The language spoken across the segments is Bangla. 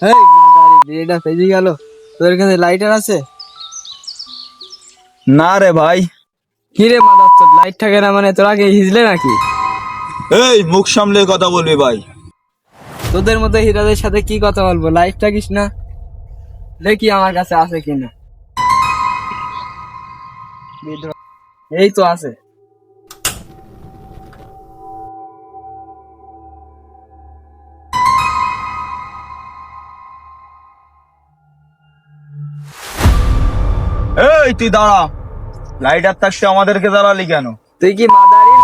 এই মাদারি বিয়েটা ফেজে গেল। তোর কাছে লাইটার আছে? না রে ভাই। কি রে মাদার তোর লাইট থাকে না মানে তোরা কি হিজলে নাকি? এই মুখ সামলে কথা বলবি ভাই। তোদের মতো হিরাদের সাথে কি কথা বলবো, লাইট থাকিস না? দেখি আমার কাছে আছে কিনা। এই তো আছে। এই তুই দাঁড়া, লাইটার থাকতে আমাদেরকে দাঁড়ালি কেন? তুই কি মাদারি?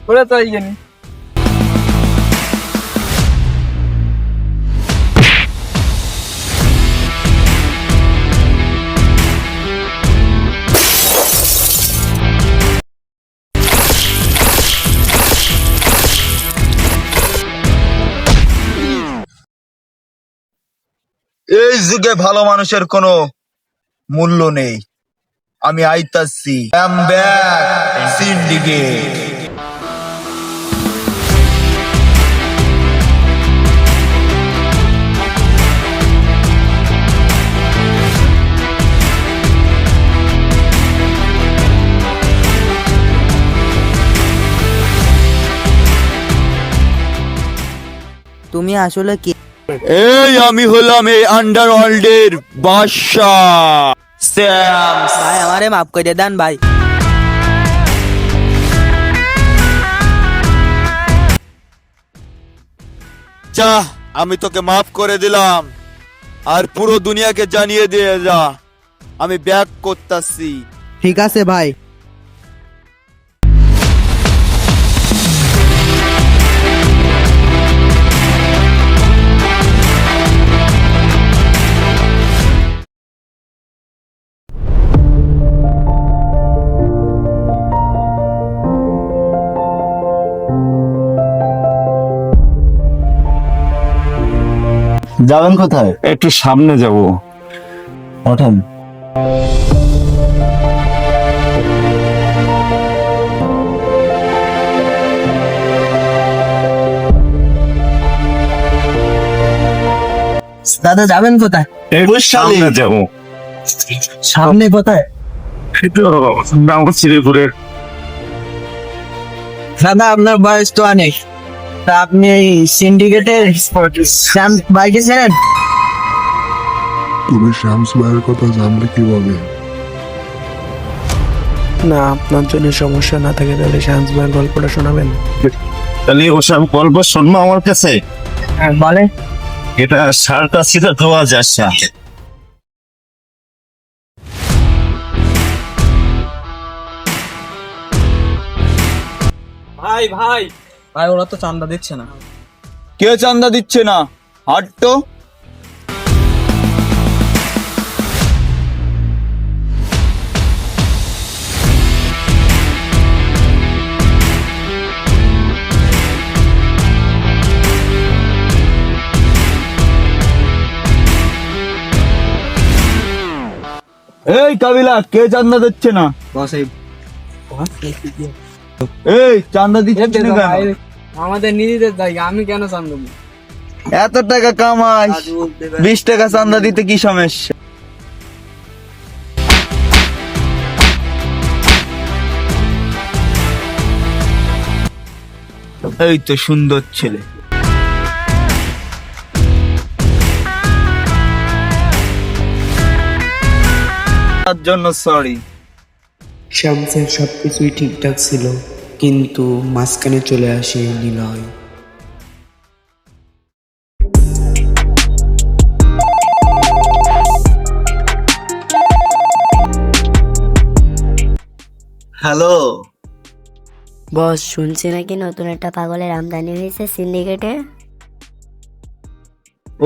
ওরে তো এইখানে এই যুগে ভালো মানুষের কোনো মূল্য নেই। আমি আইতাছি, আই এম ব্যাক সিন্ডিকেট। তুমি আসলে কে? এই আমি হলাম এই আন্ডারওয়ার্ল্ডের বাদশাহ স্যাম। ভাই আমারে মাফ করে দেন ভাই। যা, আমি তোকে মাফ করে দিলাম, আর পুরো দুনিয়াকে জানিয়ে দিয়ে যা আমি ব্যাক করতাছি। ঠিক আছে ভাই। যাবেন কোথায়? একটু সামনে যাব। ওঠেন। দাদা যাবেন কোথায়? একটু সামনে যাব। সামনে কোথায়? একটু আমার শ্রীপুরের। দাদা আপনার বয়স তো অনেক, তা আপনি এই সিন্ডিকেটের শ্যাম ভাইকে চেনেন? তুমি শামস ভাইয়ের কথা জানলে কিভাবে? না, আপনার জন্য সমস্যা না থাকে তাহলে শামস ভাইয়ের গল্পটা শোনাবেন। তাহলে ওসব গল্প শুনবো আমার কাছে? হ্যাঁ বলে। এটা সারটা সিধা দেওয়া যাচ্ছে। ভাই ভাই ভাই, ওরা তো চান্দা দিচ্ছে না। কে চান্দা দিচ্ছে না? হাট তো। এই কাবিলা, কে চান্দা দিচ্ছে না? বস এই চান্দা দিচ্ছে না কেন? আমাদের নিজেদের জায়গা, আমি কেন চান্দা দেব? এত টাকা কামাই, 20 টাকা চান্দা দিতে কি সমস্যা? এই তো সুন্দর ছেলে। তার জন্য সরি। শামসের সবকিছুই ঠিকঠাক ছিল, কিন্তু মাঝখানে চলে আসে নিলয়। হ্যালো বস, শুনছি নাকি নতুন একটা পাগলের আমদানি হয়েছে সিন্ডিকেটে।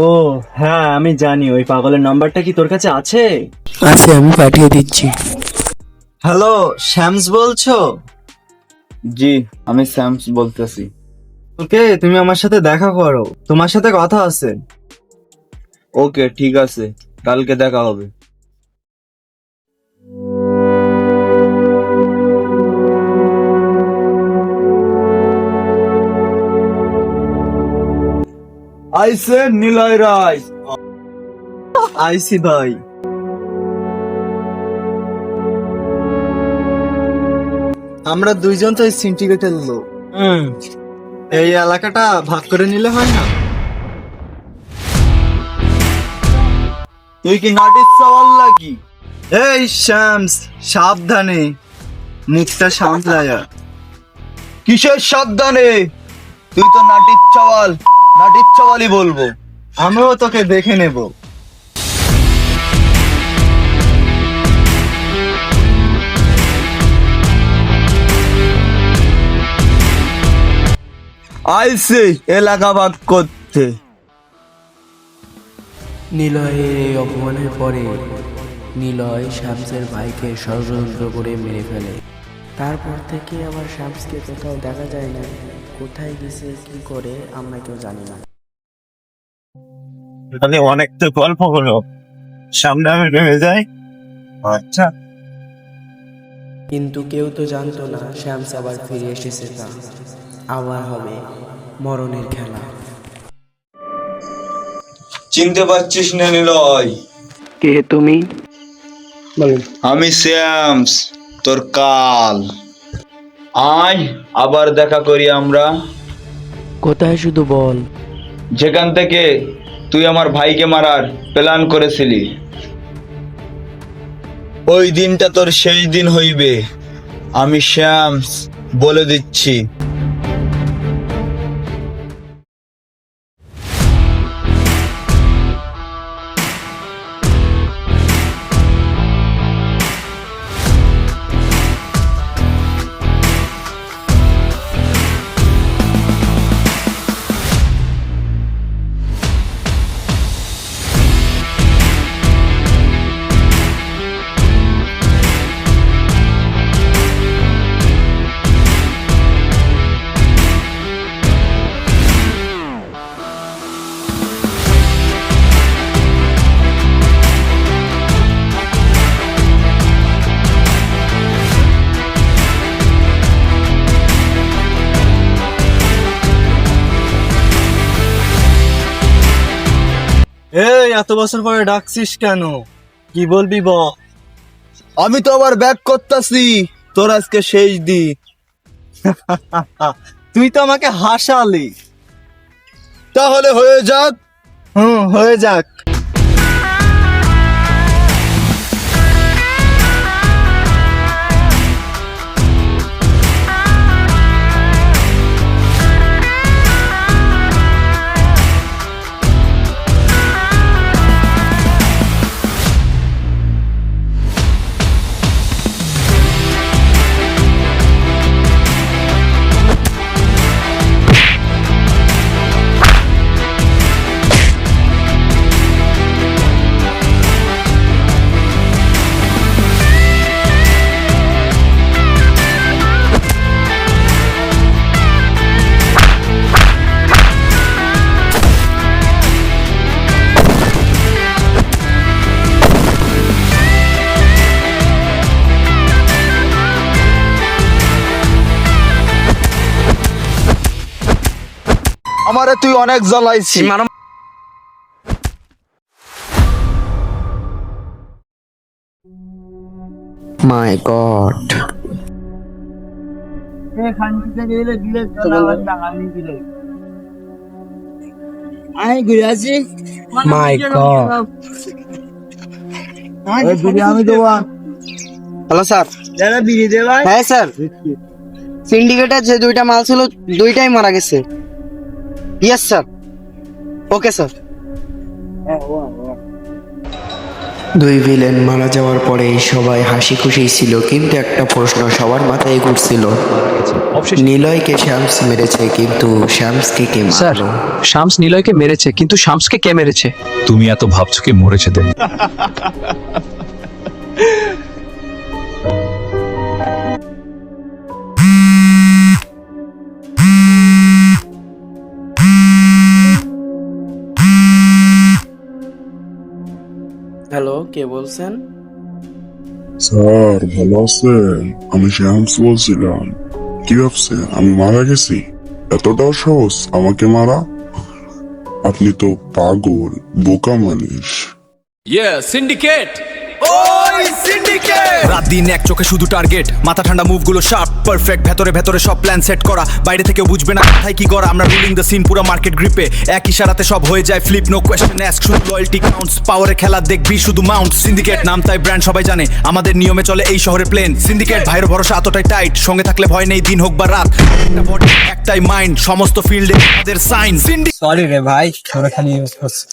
ও হ্যাঁ, আমি জানি। ওই পাগলের নাম্বারটা কি তোর কাছে আছে? আছে, আমি পাঠিয়ে দিচ্ছি। হ্যালো, শ্যামস বলছো? জি, আমি স্যামস বলতেছি। ওকে, তুমি আমার সাথে দেখা করো, তোমার সাথে কথা আছে। ওকে ঠিক আছে, কালকে দেখা হবে। আইসে নিলয় রায়। আইসি ভাই। আমরা দুইজন তো সিন্ডিকেটের লোক। এই এলাকাটা ভাগ করে নিলে হয় না? তুই কি নাটির চাওয়াল লাগি? এই শামস, সাবধানে, মুখটা সামলায়া। কিসের সাবধানে? তুই তো নাটির চাওয়ালই বলবো। আমিও তোকে দেখে নেব। আইসে এলাকা ভাগ করতে। নিলয়ের এই অপমানের পরে নিলয় শামসের ভাইকে ষড়যন্ত্র করে মেরে ফেলে। তারপর থেকে আবার শামসকে কোথাও দেখা যায় না। কোথায় গেছে কি করে আমরা কেউ জানি না। তাহলে অনেক তো গল্প হলো, সামনে আমি রয়ে যাই। আচ্ছা, কিন্তু কেউ তো জানতো না শামস আবার ফিরে এসেছে। তা আবার হবে মরণের খেলা। চিনতে পারছিস না নিলয়? কে তুমি? আমি শ্যামস, তোর কাল। আয় আবার দেখা করি আমরা। কোথায় শুধু বল। যেখান থেকে তুই আমার ভাইকে মারার প্ল্যান করেছিলি, ওই দিনটা তোর শেষ দিন হইবে। আমি শ্যামস বলে দিচ্ছি। এই এত বছর পরে ডাকছিস কেন? কি বলবি বল? আমি তো আবার ব্যাক করতেছি, তোর আজকে শেষ দিন। তুই তো আমাকে হাসালি। তাহলে হয়ে যাক। হয়ে যাক। আমারে তুই অনেক জ্বালাইছিস। মাই গড। মাই গড। আমি দেবো। Hello sir. হ্যাঁ স্যার, সিন্ডিকেটের যে দুইটা মাল ছিল দুইটাই মারা গেছে। Yes sir. Okay sir. দুই ভিলেন মারা যাওয়ার পরে সবাই হাসি খুশি ছিল, কিন্তু একটা প্রশ্ন সবার মাথায় ঘুরছিল, নিলয়কে শামস মেরেছে, কিন্তু শামসকে কে মারলো? শামস নিলয়কে মেরেছে, কিন্তু শামসকে কে মেরেছে? তুমি এত ভাবছো কি মরেছে দেখ। হ্যালো, কে বলছেন? স্যার ভালো আছেন? আমি শ্যামস বলছিলাম। কি ভাবছেন আমি মারা গেছি? এতটাও সহজ আমাকে মারা? আপনি তো পাগল, বোকা মানুষ। রাত দিন এক চোখে শুধু টার্গেট, মাথা ঠান্ডা, মুভগুলো শার্প, পারফেক্ট, ভেতরে ভেতরে সব প্ল্যান সেট করা, বাইরে থেকে বুঝবে না কোথায় কি করা। আমরা রুলিং দ্য সিন, পুরো মার্কেট গ্রিপে, এক ইশারাতে সব হয়ে যায় ফ্লিপ, নো কোয়েশ্চেন অ্যাস্ক, শুধু লয়্যালটি কাউন্টস, পাওয়ারে খেলা দেখবি শুধু মাউন্ট। সিন্ডিকেট নাম তাই ব্র্যান্ড সবাই জানে, আমাদের নিয়মে চলে এই শহরে প্লেন। সিন্ডিকেট ভাইয়ের ভরসা এতটাই টাইট, সঙ্গে থাকলে ভয় নেই দিন হোক বা রাত, একটা বডি একটাই মাইন্ড, সমস্ত ফিল্ডে আমাদের সাইন। সরি রে ভাই, তোরা খালি ইউজ করছিস।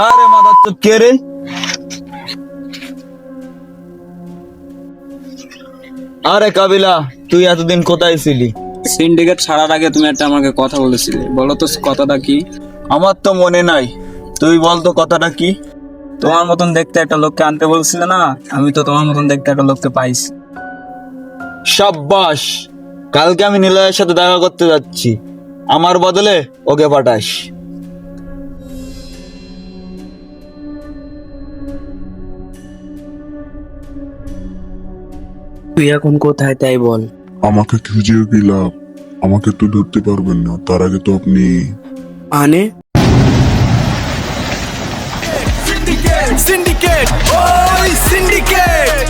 আরে মাদার তো কে রে? আরে কাবিলা, তুই এতদিন কোথায় ছিলি? সিন্ডিকেট ছাড়ার আগে তুমি একটা আমাকে কথা বলেছিলে, বলো তো কথাটা কি? আমার তো মনে নাই, তুই বল তো কথাটা কি? তোমার মতন দেখতে একটা লোককে আনতে বলছিলে না, আমি তো তোমার মতন দেখতে একটা লোককে পাইছি। সাব্বাস, কালকে আমি নিলয়ের সাথে দেখা করতে যাচ্ছি, আমার বদলে ওকে পাঠাস। তুই এখন কোথায় তাই বল। আমাকে খুঁজে গেলাম, আমাকে তো ধরতে পারবেন না, তার আগে তো আপনি মানে সিন্ডিকেট, সিন্ডিকেট, ওই সিন্ডিকেট।